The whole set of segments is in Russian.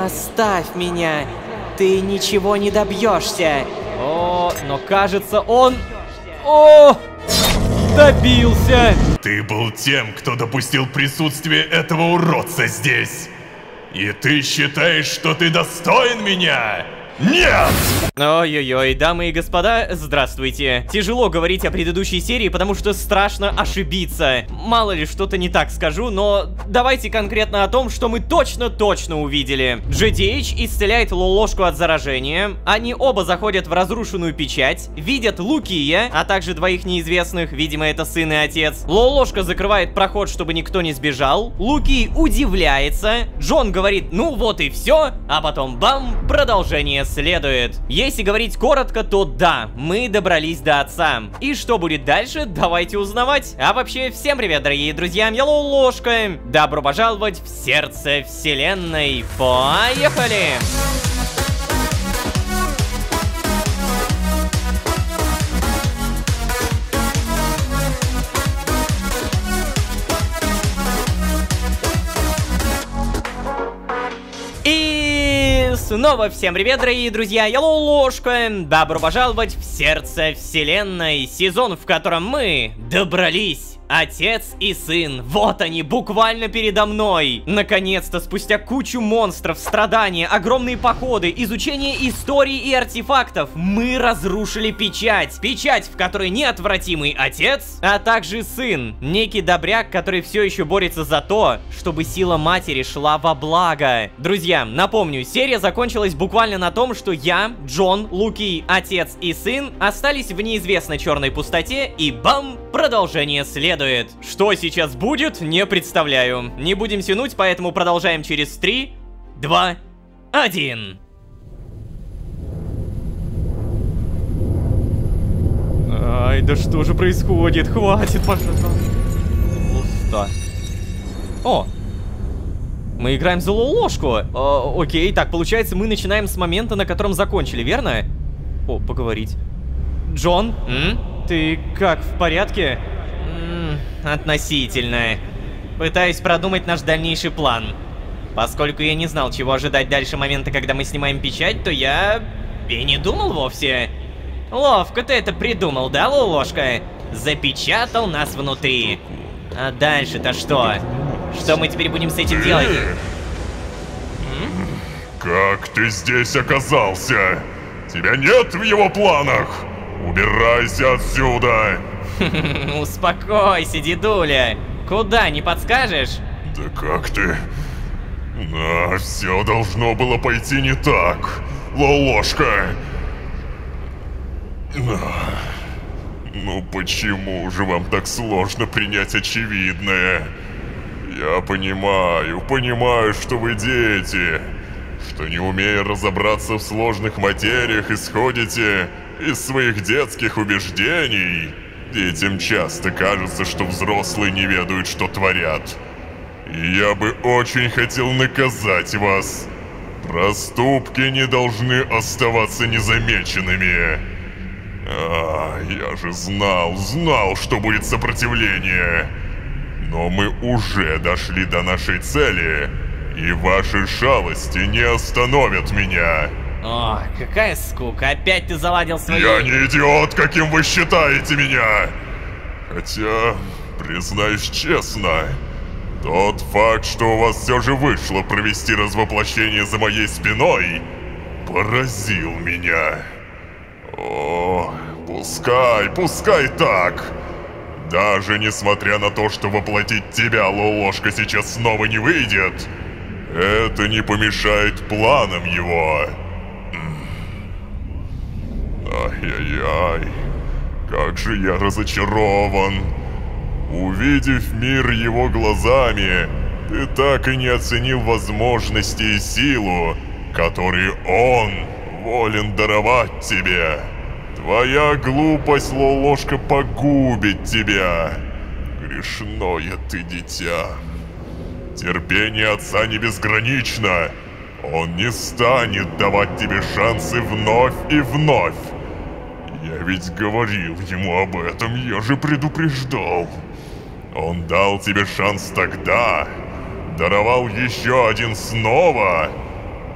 Оставь меня. Ты ничего не добьешься. О, но кажется, он... О! Добился! Ты был тем, кто допустил присутствие этого уродца здесь. И ты считаешь, что ты достоин меня? Нет! Ой-ой-ой, дамы и господа, здравствуйте. Тяжело говорить о предыдущей серии, потому что страшно ошибиться. Мало ли что-то не так скажу, но давайте конкретно о том, что мы точно увидели. GDH исцеляет Лолошку от заражения. Они оба заходят в разрушенную печать, видят Лукия, а также двоих неизвестных, видимо это сын и отец. Лолошка закрывает проход, чтобы никто не сбежал. Лукий удивляется. Джон говорит, ну вот и все, а потом бам, продолжение следует. Если говорить коротко, то да, мы добрались до отца. И что будет дальше, давайте узнавать. А вообще, всем привет, дорогие друзья, я Лолошка. Добро пожаловать в сердце вселенной. Поехали! Снова всем привет, дорогие друзья, я Лолошка. Добро пожаловать в сердце вселенной. Сезон, в котором мы добрались. Отец и сын, вот они, буквально передо мной. Наконец-то, спустя кучу монстров, страдания, огромные походы, изучение истории и артефактов, мы разрушили печать. Печать, в которой неотвратимый отец, а также сын. Некий добряк, который все еще борется за то, чтобы сила матери шла во благо. Друзья, напомню, серия закончилась буквально на том, что я, Джон, Лукий, отец и сын остались в неизвестной черной пустоте, и бам, продолжение следует. Что сейчас будет, не представляю. Не будем тянуть, поэтому продолжаем через 3, 2, 1. Ай, да что же происходит? Хватит, пожалуйста. О! Мы играем за Лолошку. Окей, так, получается, мы начинаем с момента, на котором закончили, верно? О, поговорить. Джон, ты как, в порядке? Относительно. Пытаюсь продумать наш дальнейший план. Поскольку я не знал, чего ожидать дальше момента, когда мы снимаем печать, то я и не думал вовсе. Ловко ты это придумал, да, Лолошка? Запечатал нас внутри. А дальше-то что? Что мы теперь будем с этим делать? Как ты здесь оказался? Тебя нет в его планах? Убирайся отсюда! Успокойся, дедуля. Куда, не подскажешь? Да как ты? Все должно было пойти не так. Лолошка. Ну почему же вам так сложно принять очевидное? Я понимаю, что вы дети. Что не умея разобраться в сложных материях, исходите из своих детских убеждений. Детям часто кажется, что взрослые не ведают, что творят. И я бы очень хотел наказать вас. Проступки не должны оставаться незамеченными. Я же знал, что будет сопротивление. Но мы уже дошли до нашей цели, и ваши шалости не остановят меня. О, какая скука, опять ты заладил свои... Я не идиот, каким вы считаете меня. Хотя, признаюсь честно, тот факт, что у вас все же вышло провести развоплощение за моей спиной, поразил меня. О, пускай так. Даже несмотря на то, что воплотить тебя, Лолошка, сейчас снова не выйдет, это не помешает планам его. Ай-яй-яй, как же я разочарован. Увидев мир его глазами, ты так и не оценил возможности и силу, которые он волен даровать тебе. Твоя глупость, Лолошка, погубит тебя. Грешное ты дитя. Терпение отца не безгранично. Он не станет давать тебе шансы вновь и вновь. Я ведь говорил ему об этом, я же предупреждал. Он дал тебе шанс тогда, даровал еще один снова.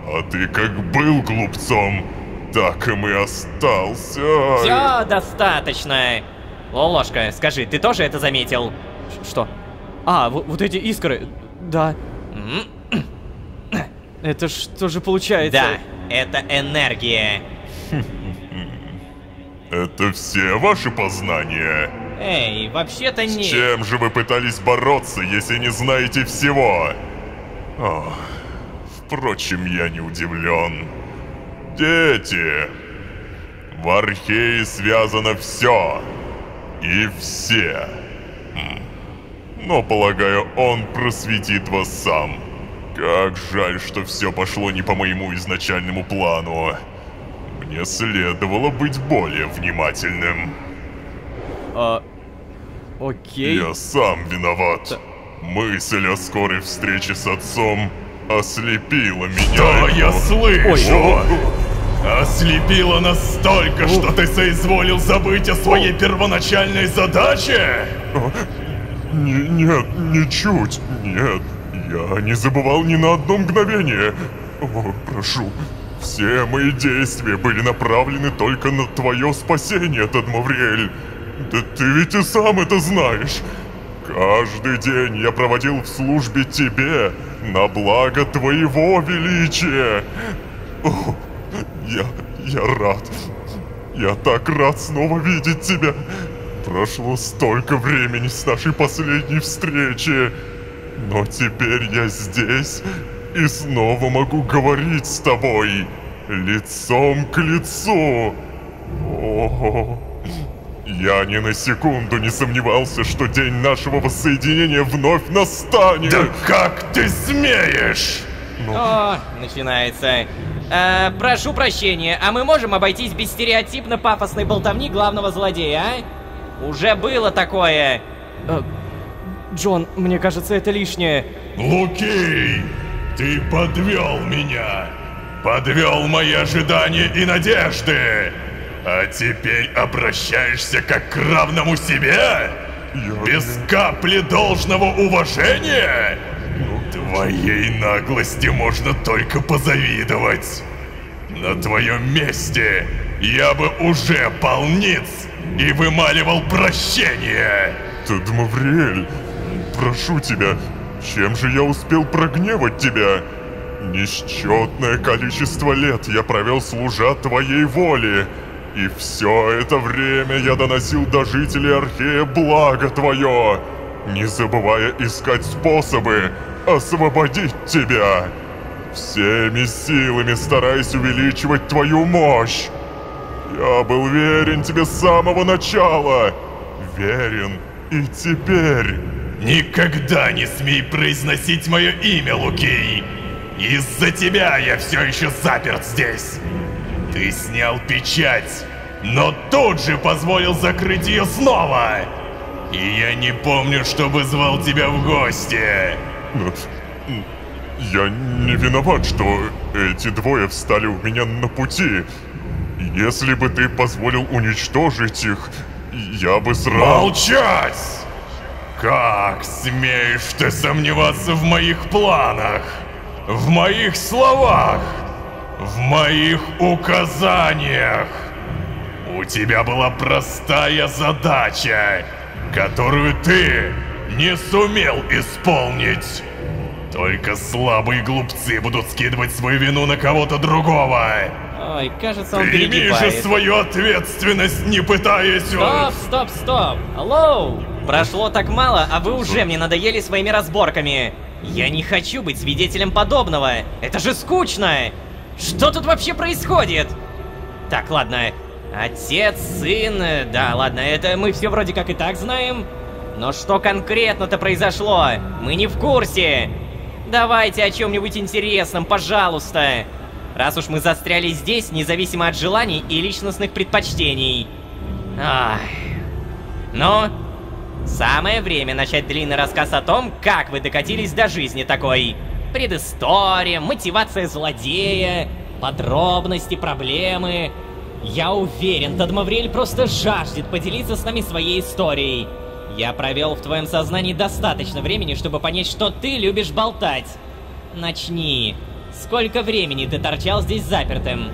А ты как был глупцом, так им и остался. Все достаточно. Лолошка, скажи, ты тоже это заметил? Что? А, вот эти искры. Да. Это что же получается? Да, это энергия. Это все ваши познания? Эй, вообще-то С не... чем же вы пытались бороться, если не знаете всего? Ох, впрочем, я не удивлен. Дети, в Архее связано все и все. Но, полагаю, он просветит вас сам. Как жаль, что все пошло не по моему изначальному плану. Мне следовало быть более внимательным. Окей. Я сам виноват. Мысль о скорой встрече с отцом ослепила меня. Что я слышу? О, Ослепило настолько, что ты соизволил забыть о своей первоначальной задаче? Нет, ничуть, нет. Я не забывал ни на одно мгновение. О, прошу. Все мои действия были направлены только на твое спасение, Тадмавриэль. Да ты ведь и сам это знаешь. Каждый день я проводил в службе тебе на благо твоего величия. О, я рад. Я так рад снова видеть тебя. Прошло столько времени с нашей последней встречи. Но теперь я здесь и снова могу говорить с тобой лицом к лицу. О, я ни на секунду не сомневался, что день нашего воссоединения вновь настанет. Да как ты смеешь? О, начинается. Прошу прощения, а мы можем обойтись без стереотипно-пафосной болтовни главного злодея, а? Уже было такое. Джон, мне кажется, это лишнее. Лукей, ты подвел меня. Подвел мои ожидания и надежды. А теперь обращаешься как к равному себе? Без капли должного уважения? Твоей наглости можно только позавидовать. На твоем месте я бы уже полниц и вымаливал прощение. Тадмавриэль, прошу тебя, чем же я успел прогневать тебя? Несчетное количество лет я провел служа твоей воле, и все это время я доносил до жителей Архея благо твое, не забывая искать способы освободить тебя. Всеми силами стараясь увеличивать твою мощь. Я был верен тебе с самого начала. Верен и теперь. Никогда не смей произносить мое имя, Лукей. Из-за тебя я все еще заперт здесь. Ты снял печать, но тут же позволил закрыть ее снова. И я не помню, чтобы звал тебя в гости. Я не виноват, что эти двое встали у меня на пути. Если бы ты позволил уничтожить их, я бы сразу... Молчать! Как смеешь ты сомневаться в моих планах? В моих словах? В моих указаниях? У тебя была простая задача, которую ты не сумел исполнить. Только слабые глупцы будут скидывать свою вину на кого-то другого. Ой, кажется, он Прими же перегибает. свою ответственность, не пытаясь... Стоп! Алло! Прошло так мало, а вы уже мне надоели своими разборками. Я не хочу быть свидетелем подобного. Это же скучно! Что тут вообще происходит? Так, ладно. Отец, сын... Да, ладно, это мы все вроде как и так знаем. Но что конкретно-то произошло? Мы не в курсе. Давайте о чем-нибудь интересном, пожалуйста. Раз уж мы застряли здесь, независимо от желаний и личностных предпочтений. Ах. Ну, самое время начать длинный рассказ о том, как вы докатились до жизни такой. Предыстория, мотивация злодея, подробности, проблемы. Я уверен, Тадмавриэль просто жаждет поделиться с нами своей историей. Я провел в твоем сознании достаточно времени, чтобы понять, что ты любишь болтать. Начни Сколько времени ты торчал здесь запертым?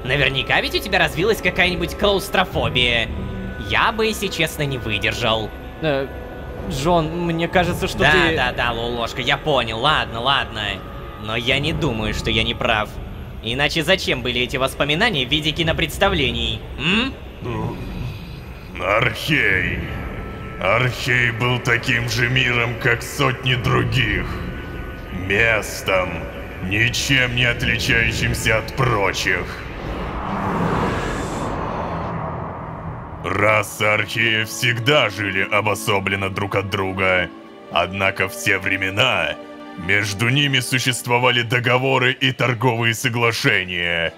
Наверняка ведь у тебя развилась какая-нибудь клаустрофобия. Я бы, если честно, не выдержал. Джон, мне кажется, что ты... Да, Лолошка, я понял, ладно. Но я не думаю, что я не прав. Иначе зачем были эти воспоминания в виде кинопредставлений, Архей. Архей был таким же миром, как сотни других. Местом, ничем не отличающимся от прочих. Расы Археев всегда жили обособленно друг от друга. Однако в те времена между ними существовали договоры и торговые соглашения.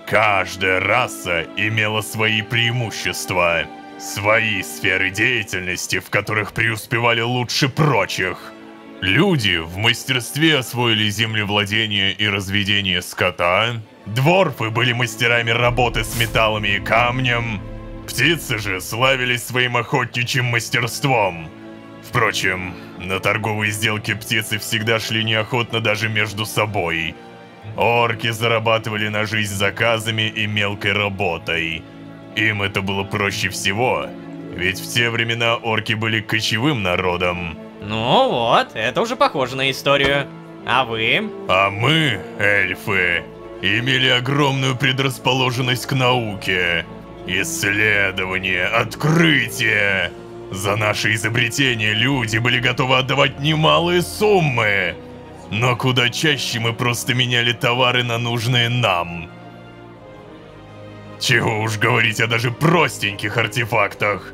Каждая раса имела свои преимущества, свои сферы деятельности, в которых преуспевали лучше прочих. Люди в мастерстве освоили землевладение и разведение скота. Дворфы были мастерами работы с металлами и камнем. Птицы же славились своим охотничьим мастерством. Впрочем, на торговые сделки птицы всегда шли неохотно даже между собой. Орки зарабатывали на жизнь заказами и мелкой работой. Им это было проще всего, ведь в те времена орки были кочевым народом. Ну вот, это уже похоже на историю. А вы? А мы, эльфы, имели огромную предрасположенность к науке. Исследование, открытие. За наше изобретение люди были готовы отдавать немалые суммы. Но куда чаще мы просто меняли товары на нужные нам. Чего уж говорить о даже простеньких артефактах.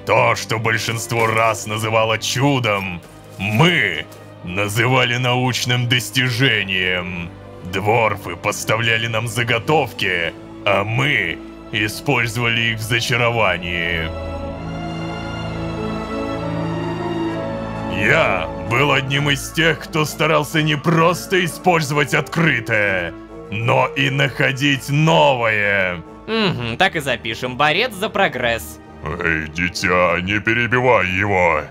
То, что большинство рас называло чудом, мы называли научным достижением. Дворфы поставляли нам заготовки, а мы использовали их в зачаровании. Я был одним из тех, кто старался не просто использовать открытое, но и находить новое. Так и запишем. Борец за прогресс. Эй, дитя, не перебивай его.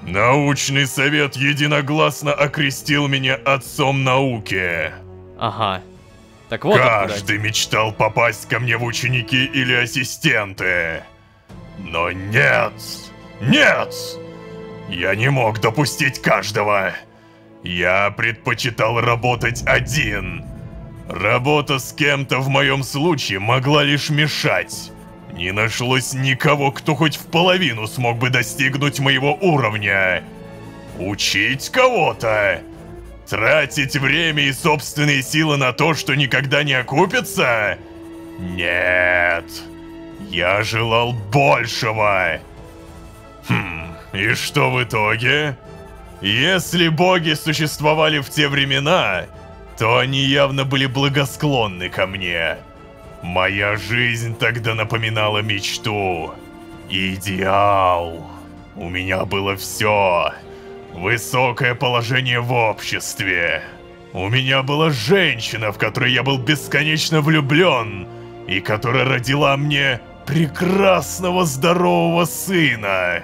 Научный совет единогласно окрестил меня отцом науки. Ага. Так вот Каждый мечтал попасть ко мне в ученики или ассистенты. Но нет! Я не мог допустить каждого. Я предпочитал работать один. Работа с кем-то в моем случае могла лишь мешать. Не нашлось никого, кто хоть в половину смог бы достигнуть моего уровня. Учить кого-то? Тратить время и собственные силы на то, что никогда не окупится? Нет. Я желал большего. И что в итоге? Если боги существовали в те времена, то они явно были благосклонны ко мне. Моя жизнь тогда напоминала мечту. Идеал. У меня было все. Высокое положение в обществе. У меня была женщина, в которой я был бесконечно влюблен, и которая родила мне прекрасного здорового сына.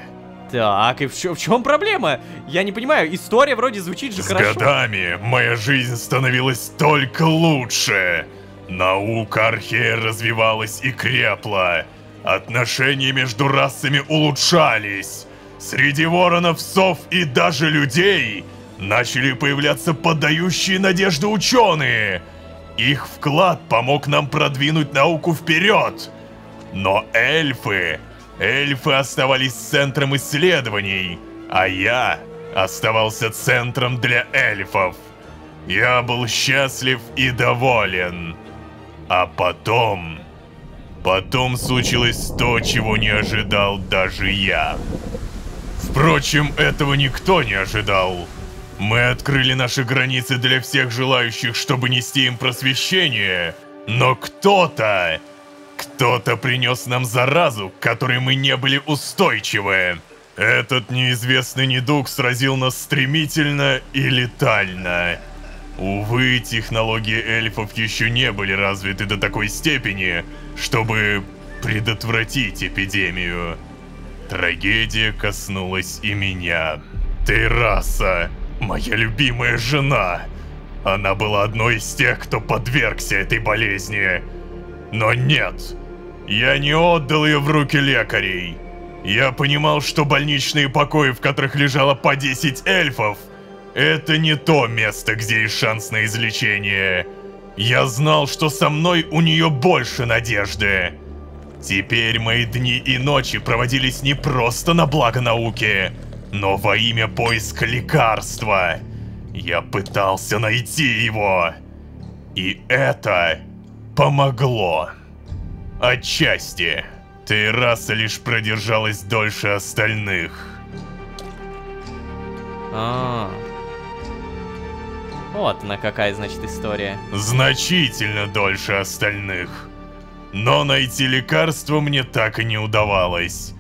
Так, и в чем проблема? Я не понимаю, история вроде звучит же хорошо. С годами моя жизнь становилась только лучше. Наука Архея развивалась и крепла. Отношения между расами улучшались. Среди воронов, сов и даже людей начали появляться подающие надежды ученые. Их вклад помог нам продвинуть науку вперед. Но эльфы оставались центром исследований, а я оставался центром для эльфов. Я был счастлив и доволен. А потом случилось то, чего не ожидал даже я. Впрочем, этого никто не ожидал. Мы открыли наши границы для всех желающих, чтобы нести им просвещение. Но кто-то принес нам заразу, к которой мы не были устойчивы. Этот неизвестный недуг сразил нас стремительно и летально. Увы, технологии эльфов еще не были развиты до такой степени, чтобы предотвратить эпидемию. Трагедия коснулась и меня. Терраса, моя любимая жена, Она была одной из тех, кто подвергся этой болезни. Но нет, я не отдал ее в руки лекарей. Я понимал, что больничные покои, в которых лежало по 10 эльфов, это не то место, где есть шанс на излечение. Я знал, что со мной у нее больше надежды. Теперь мои дни и ночи проводились не просто на благо науки, но во имя поиска лекарства. Я пытался найти его. И это помогло. Отчасти. Терраса лишь продержалась дольше остальных. Вот она какая, значит, история. Значительно дольше остальных. Но найти лекарство мне так и не удавалось.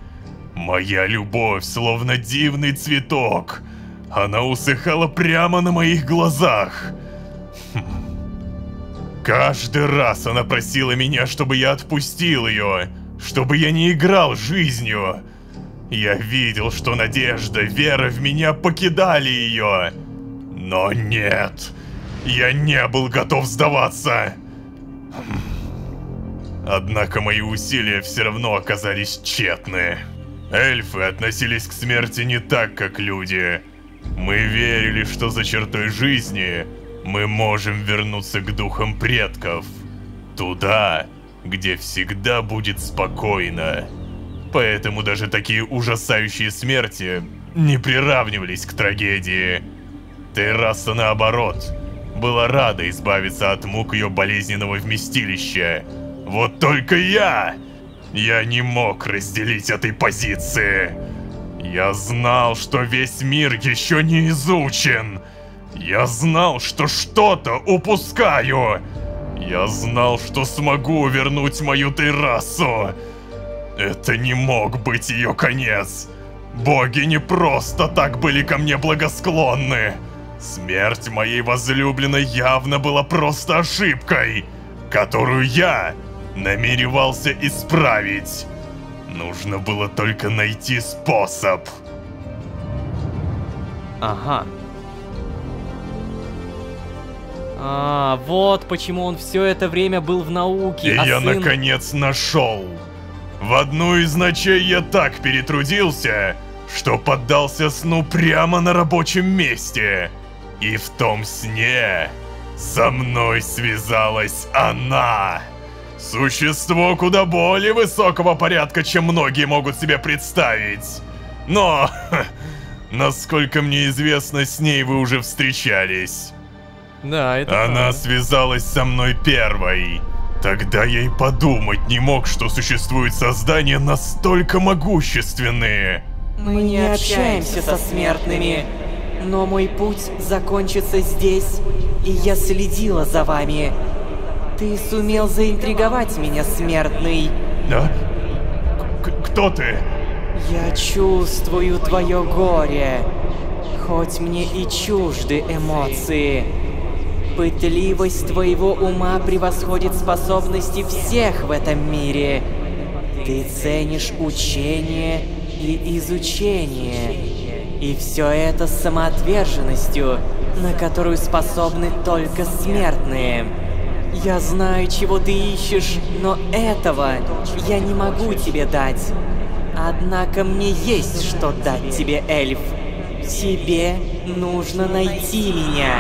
Моя любовь словно дивный цветок. Она усыхала прямо на моих глазах. Каждый раз она просила меня, чтобы я отпустил ее, чтобы я не играл жизнью. Я видел, что надежда, вера в меня покидали ее. Но нет, я не был готов сдаваться. Однако мои усилия все равно оказались тщетны. Эльфы относились к смерти не так, как люди. Мы верили, что за чертой жизни мы можем вернуться к духам предков. Туда, где всегда будет спокойно. Поэтому даже такие ужасающие смерти не приравнивались к трагедии. Терраса, наоборот, была рада избавиться от мук ее болезненного вместилища. Вот только я не мог разделить этой позиции. Я знал, что весь мир еще не изучен. Я знал, что что-то упускаю. Я знал, что смогу вернуть мою Террасу. Это не мог быть ее конец. Боги не просто так были ко мне благосклонны. Смерть моей возлюбленной явно была просто ошибкой, которую я намеревался исправить. Нужно было только найти способ. Ага. Вот почему он все это время был в науке. И я наконец нашел. В одну из ночей я так перетрудился, что поддался сну прямо на рабочем месте. И в том сне со мной связалась она. Существо куда более высокого порядка, чем многие могут себе представить. Но, насколько мне известно, с ней вы уже встречались. Да, это Она связалась со мной первой. Тогда я и подумать не мог, что существуют создания настолько могущественные. Мы не общаемся со смертными, но мой путь закончится здесь, и я следила за вами. Ты сумел заинтриговать меня, смертный. Да? Кто ты? Я чувствую твое горе, хоть мне и чужды эмоции. Пытливость твоего ума превосходит способности всех в этом мире. Ты ценишь учение и изучение. И все это с самоотверженностью, на которую способны только смертные. Я знаю, чего ты ищешь, но этого я не могу тебе дать. Однако мне есть что дать тебе, эльф. Тебе нужно найти меня.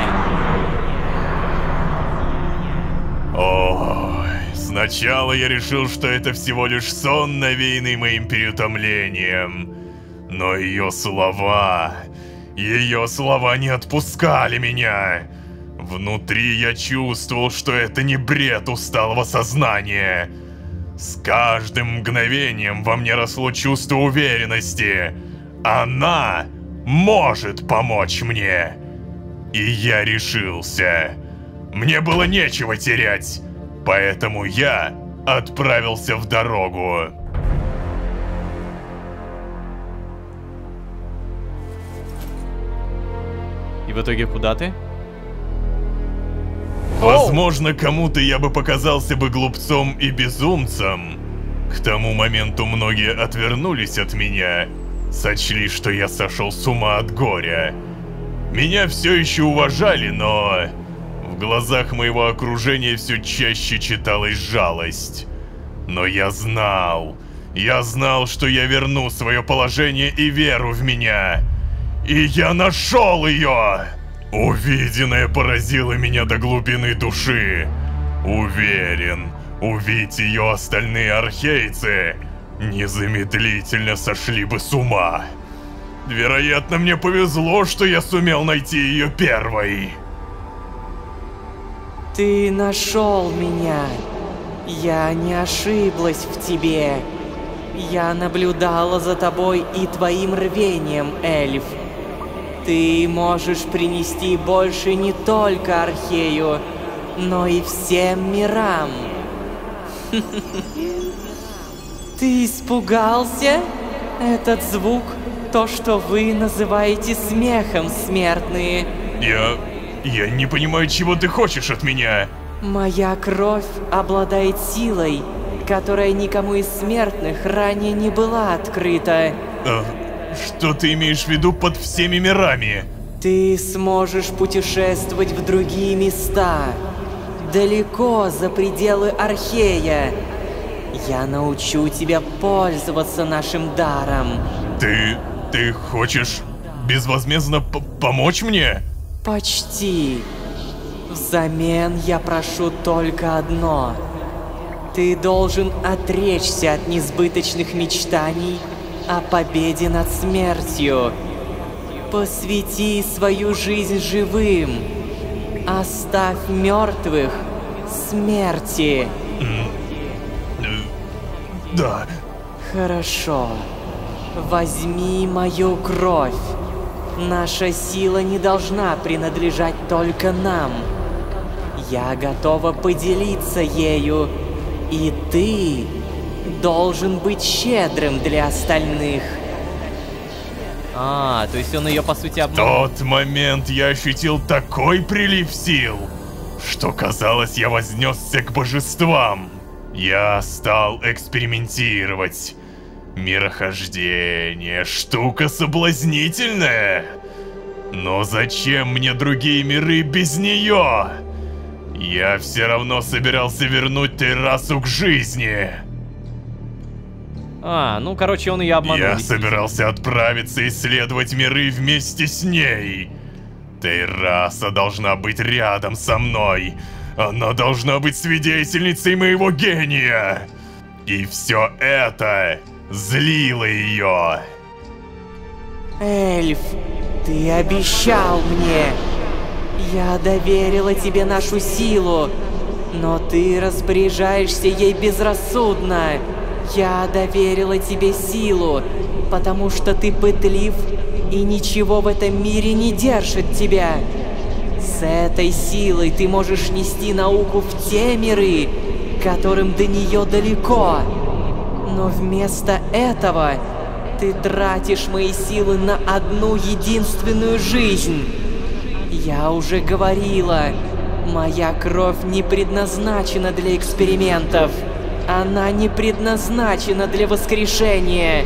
Ой, сначала я решил, что это всего лишь сон, навеянный моим переутомлением. Но ее слова не отпускали меня. Внутри я чувствовал, что это не бред усталого сознания. С каждым мгновением во мне росло чувство уверенности. Она может помочь мне. И я решился. Мне было нечего терять, поэтому я отправился в дорогу. И в итоге куда ты? Возможно, кому-то я бы показался бы глупцом и безумцем. К тому моменту многие отвернулись от меня, сочли, что я сошел с ума от горя. Меня все еще уважали, но В глазах моего окружения все чаще читалась жалость. Но я знал, что я верну свое положение и веру в меня. И я нашел ее! Увиденное поразило меня до глубины души. Уверен, увидеть ее остальные архейцы незамедлительно сошли бы с ума. Вероятно, мне повезло, что я сумел найти ее первой. Ты нашел меня. Я не ошиблась в тебе. Я наблюдала за тобой и твоим рвением, эльф. Ты можешь принести больше не только Архею, но и всем мирам. Ты испугался? Этот звук — то, что вы называете смехом, смертные. Я не понимаю, чего ты хочешь от меня. Моя кровь обладает силой, которая никому из смертных ранее не была открыта. Что ты имеешь в виду под всеми мирами? Ты сможешь путешествовать в другие места, далеко за пределы Архея. Я научу тебя пользоваться нашим даром. Ты хочешь безвозмездно помочь мне? Почти. Взамен я прошу только одно. Ты должен отречься от несбыточных мечтаний о победе над смертью. Посвяти свою жизнь живым. Оставь мертвых смерти. Да. Хорошо. Возьми мою кровь. Наша сила не должна принадлежать только нам. Я готова поделиться ею, и ты должен быть щедрым для остальных. То есть он ее по сути обманул. В тот момент я ощутил такой прилив сил, что казалось, я вознесся к божествам. Я стал экспериментировать. Мирохождение — штука соблазнительная. Но зачем мне другие миры без нее? Я все равно собирался вернуть Террасу к жизни. Ну короче, он ее обманул. Я собирался отправиться исследовать миры вместе с ней. Терраса должна быть рядом со мной. Она должна быть свидетельницей моего гения. И все это злило ее. Эльф, ты обещал мне. Я доверила тебе нашу силу, но ты распоряжаешься ей безрассудно. Я доверила тебе силу, потому что ты пытлив, и ничего в этом мире не держит тебя. С этой силой ты можешь нести науку в те миры, которым до нее далеко. Но вместо этого ты тратишь мои силы на одну единственную жизнь. Я уже говорила, моя кровь не предназначена для экспериментов. Она не предназначена для воскрешения.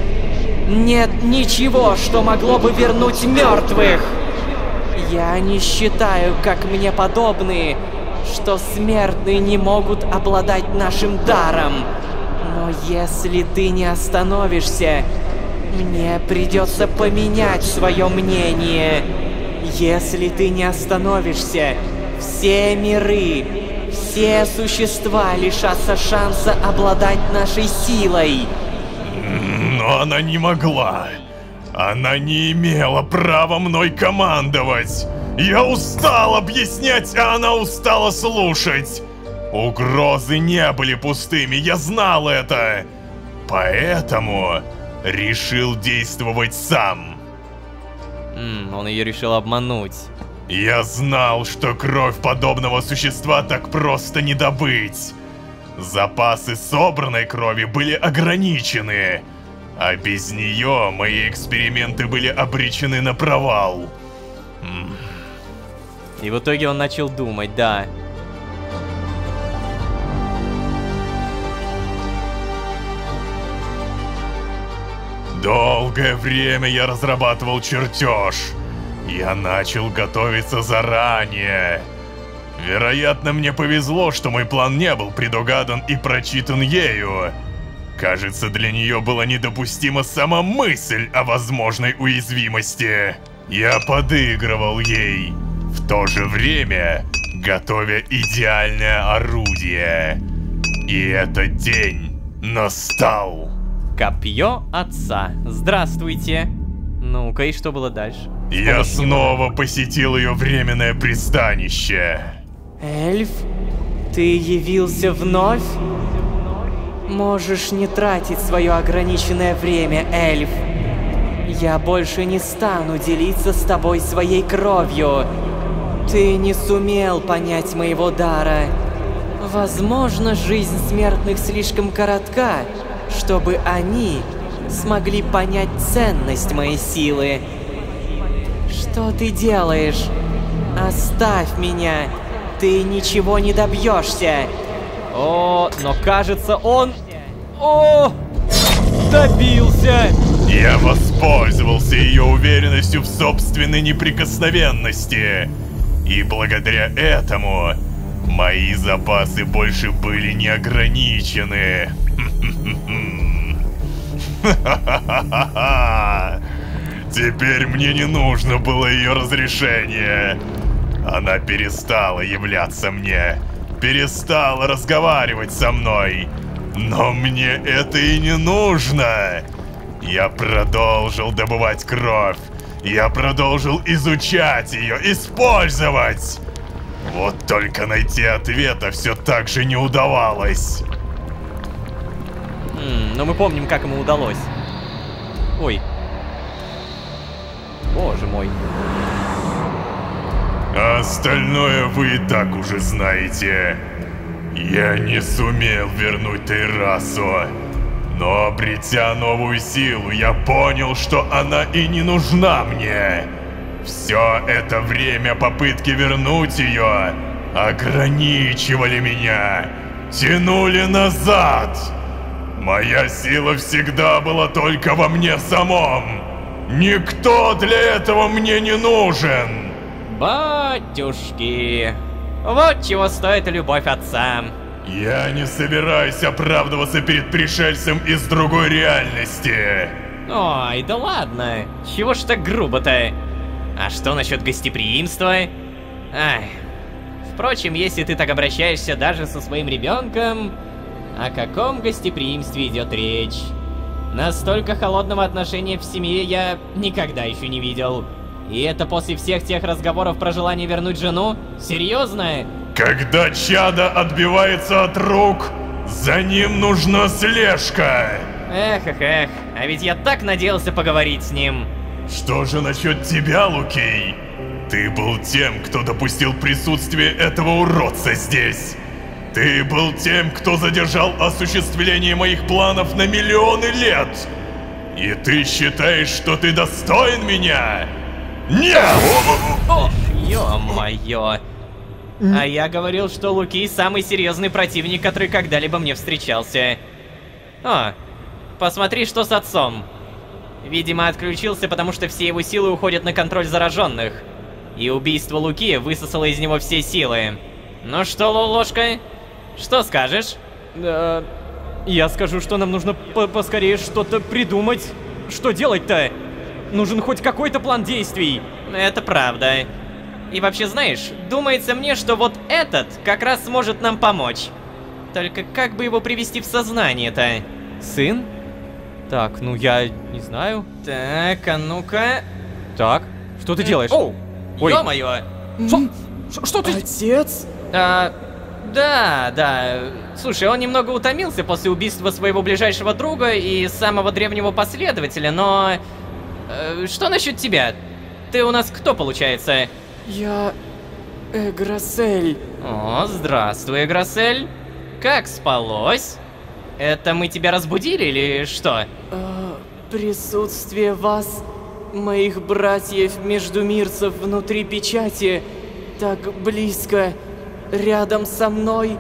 Нет ничего, что могло бы вернуть мертвых. Я не считаю, как мне подобные, что смертные не могут обладать нашим даром. Но если ты не остановишься, мне придется поменять свое мнение. Если ты не остановишься, все миры, все существа лишатся шанса обладать нашей силой. Но она не могла. Она не имела права мной командовать. Я устал объяснять, а она устала слушать. Угрозы не были пустыми, я знал это. Поэтому решил действовать сам. Он ее решил обмануть. Я знал, что кровь подобного существа так просто не добыть. Запасы собранной крови были ограничены, а без нее мои эксперименты были обречены на провал. И в итоге он начал думать, да. Долгое время я разрабатывал чертеж. Я начал готовиться заранее. Вероятно, мне повезло, что мой план не был предугадан и прочитан ею. Кажется, для нее была недопустима сама мысль о возможной уязвимости. Я подыгрывал ей, в то же время готовя идеальное орудие. И этот день настал. Копье отца. Здравствуйте. Ну-ка, и что было дальше? Я снова посетил ее временное пристанище. Эльф, ты явился вновь? Можешь не тратить свое ограниченное время, эльф. Я больше не стану делиться с тобой своей кровью. Ты не сумел понять моего дара. Возможно, жизнь смертных слишком коротка, чтобы они смогли понять ценность моей силы. Что ты делаешь? Оставь меня. Ты ничего не добьешься. О, но кажется, он... О, добился! Я воспользовался ее уверенностью в собственной неприкосновенности. И благодаря этому мои запасы больше были не ограничены. Теперь мне не нужно было ее разрешение. Она перестала являться мне, перестала разговаривать со мной. Но мне это и не нужно. Я продолжил добывать кровь. Я продолжил изучать ее, использовать. Вот только найти ответа все так же не удавалось. Но мы помним, как ему удалось. Ой. Боже мой. А остальное вы и так уже знаете. Я не сумел вернуть Террасу. Но обретя новую силу, я понял, что она и не нужна мне. Все это время попытки вернуть ее ограничивали меня, тянули назад. Моя сила всегда была только во мне самом. Никто для этого мне не нужен. Батюшки. Вот чего стоит любовь отца. Я не собираюсь оправдываться перед пришельцем из другой реальности. Ой, да ладно. Чего ж так грубо-то? А что насчет гостеприимства? Ай. Впрочем, если ты так обращаешься даже со своим ребенком, о каком гостеприимстве идет речь? Настолько холодного отношения в семье я никогда еще не видел. И это после всех тех разговоров про желание вернуть жену? Серьезно? Когда чадо отбивается от рук, за ним нужна слежка. Эх, а ведь я так надеялся поговорить с ним. Что же насчет тебя, Лукей? Ты был тем, кто допустил присутствие этого уродца здесь. Ты был тем, кто задержал осуществление моих планов на миллионы лет. И ты считаешь, что ты достоин меня? Нет! Ё-моё. А я говорил, что Луки самый серьезный противник, который когда-либо мне встречался. О, посмотри, что с отцом. Видимо, отключился, потому что все его силы уходят на контроль зараженных. И убийство Луки высосало из него все силы. Ну что, Лолошка, что скажешь? Я скажу, что нам нужно поскорее что-то придумать. Что делать-то? Нужен хоть какой-то план действий. Это правда. И вообще, знаешь, думается мне, что вот этот как раз сможет нам помочь. Только как бы его привести в сознание-то? Сын? Так, ну я не знаю. Так, а ну-ка. Так, что ты делаешь? Оу, ой. ё-моё. Что ты... Отец? Да. Слушай, он немного утомился после убийства своего ближайшего друга и самого древнего последователя, но... что насчет тебя? Ты у нас кто, получается? Я... Эграсель. О, здравствуй, Эграсель. Как спалось? Это мы тебя разбудили или что? Присутствие вас, моих братьев-междумирцев внутри печати, так близко, рядом со мной,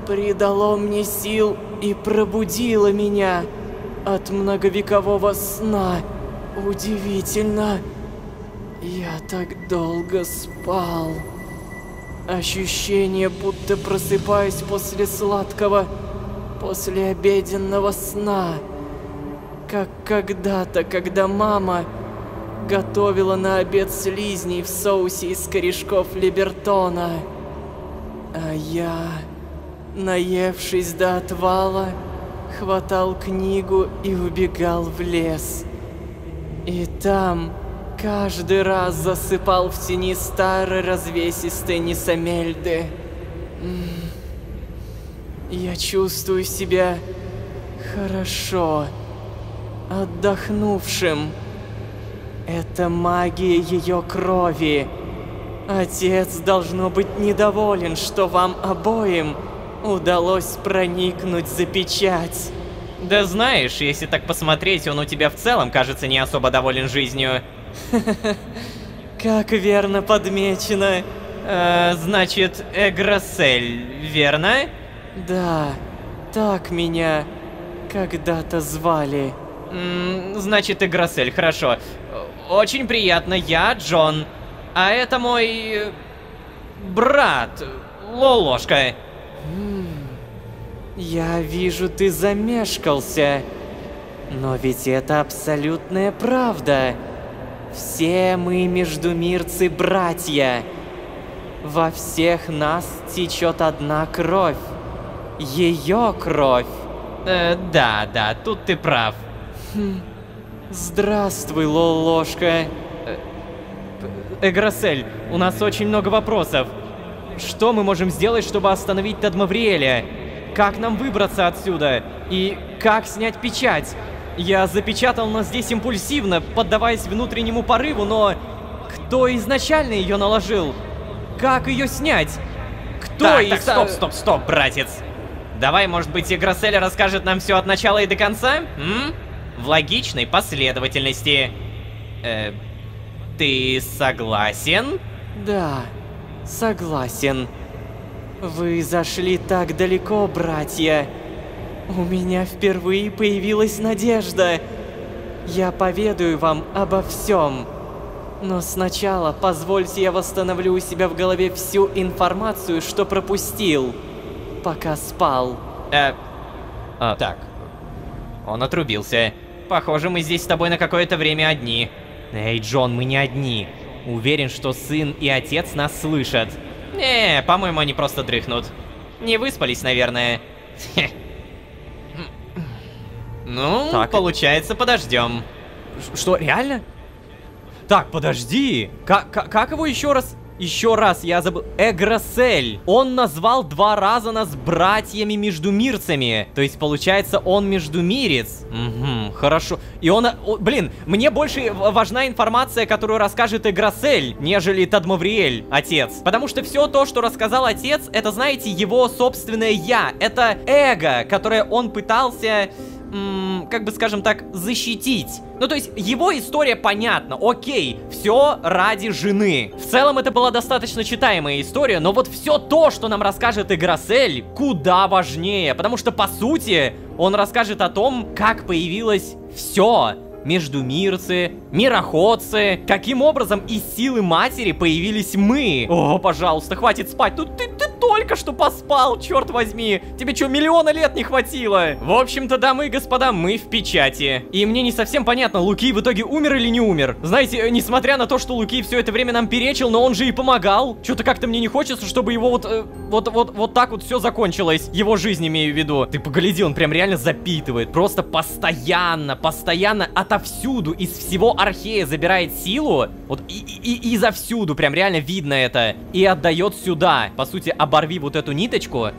придало мне сил и пробудило меня от многовекового сна. Удивительно. Я так долго спал. Ощущение, будто просыпаюсь после сладкого, послеобеденного сна. Как когда-то, когда мама готовила на обед слизней в соусе из корешков либертона. А я, наевшись до отвала, хватал книгу и убегал в лес. И там каждый раз засыпал в тени старой развесистой Нисамельды. Я чувствую себя хорошо, отдохнувшим. Это магия ее крови. Отец должно быть недоволен, что вам обоим удалось проникнуть за печать. Да знаешь, если так посмотреть, он у тебя в целом, кажется, не особо доволен жизнью. Как верно подмечено. Значит, Эгросель, верно? Да, так меня когда-то звали. Значит, Эгросель, хорошо. Очень приятно, я Джон. А это мой... брат, Лолошка. Я вижу, ты замешкался. Но ведь это абсолютная правда. Все мы междумирцы братья. Во всех нас течет одна кровь. Ее кровь. Да, тут ты прав. Здравствуй, Лолошка. Эгросель, у нас очень много вопросов. Что мы можем сделать, чтобы остановить Тадмавриэля? Как нам выбраться отсюда? И как снять печать? Я запечатал нас здесь импульсивно, поддаваясь внутреннему порыву, но... Кто изначально ее наложил? Как ее снять? Кто Так, стоп, братец. Давай, может быть, Эгросель расскажет нам все от начала и до конца? В логичной последовательности. Ты согласен? Да, согласен. Вы зашли так далеко, братья. У меня впервые появилась надежда. Я поведаю вам обо всем. Но сначала позвольте я восстановлю у себя в голове всю информацию, что пропустил, пока спал. Так. Он отрубился. Похоже, мы здесь с тобой на какое-то время одни. Эй, Джон, мы не одни. Уверен, что сын и отец нас слышат. Не, по-моему, они просто дрыхнут. Не выспались, наверное. Ну, Так. получается, подождем. Что, реально? Так, подожди. Как его еще раз? Еще раз, я забыл. Эгросель. Он назвал 2 раза нас братьями-междумирцами. То есть, получается, он междумирец. Угу, хорошо. И он... Блин, мне больше важна информация, которую расскажет Эгросель, нежели Тадмавриэль, отец. Потому что все то, что рассказал отец, это, знаете, его собственное я. Это эго, которое он пытался... как бы, скажем так, защитить. Ну, то есть, его история понятна, окей, все ради жены. В целом, это была достаточно читаемая история, но вот все то, что нам расскажет Эгросель, куда важнее, потому что, по сути, он расскажет о том, как появилось все. Междумирцы, мироходцы, каким образом из силы матери появились мы. О, пожалуйста, хватит спать. Ну ты только что поспал, черт возьми. Тебе что, миллиона лет не хватило? В общем-то, дамы и господа, мы в печати. И мне не совсем понятно, Луки в итоге умер или не умер. Знаете, несмотря на то, что Луки все это время нам перечил, но он же и помогал. Что-то как-то мне не хочется, чтобы его вот так вот все закончилось. Его жизнь, имею в виду. Ты погляди, он прям реально запитывает. Просто постоянно отовсюду, из всего Архея забирает силу. Вот и изовсюду, прям реально видно это. И отдает сюда. По сути, оборви вот эту ниточку.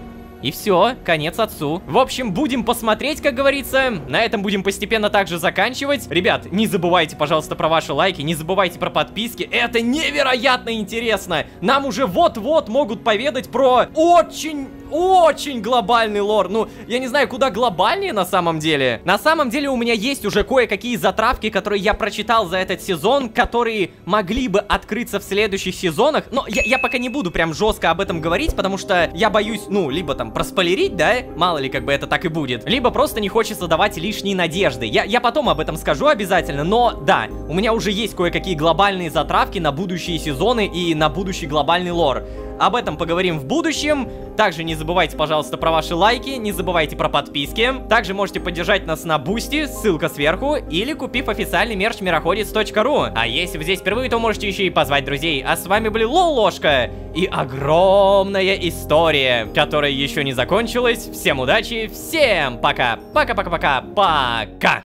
И все, конец отцу. В общем, будем посмотреть, как говорится. На этом будем постепенно также заканчивать. Ребят, не забывайте, пожалуйста, про ваши лайки, не забывайте про подписки. Это невероятно интересно. Нам уже вот-вот могут поведать про очень глобальный лор. Ну, я не знаю, куда глобальнее на самом деле. На самом деле у меня есть уже кое-какие затравки, которые я прочитал за этот сезон, которые могли бы открыться в следующих сезонах. Но я пока не буду прям жестко об этом говорить, потому что я боюсь, ну, либо там проспойлерить, да, мало ли как бы это так и будет, либо просто не хочется давать лишние надежды. Я потом об этом скажу обязательно, но да, у меня уже есть кое-какие глобальные затравки на будущие сезоны и на будущий глобальный лор. об этом поговорим в будущем. Также не забывайте, пожалуйста, про ваши лайки, не забывайте про подписки. Также можете поддержать нас на Бусти, ссылка сверху, или купив официальный мерч мироходец.ру. А если вы здесь впервые, то можете еще и позвать друзей. А с вами были Лолошка и огромная история, которая еще не закончилась. Всем удачи, всем пока! Пока-пока-пока-пока!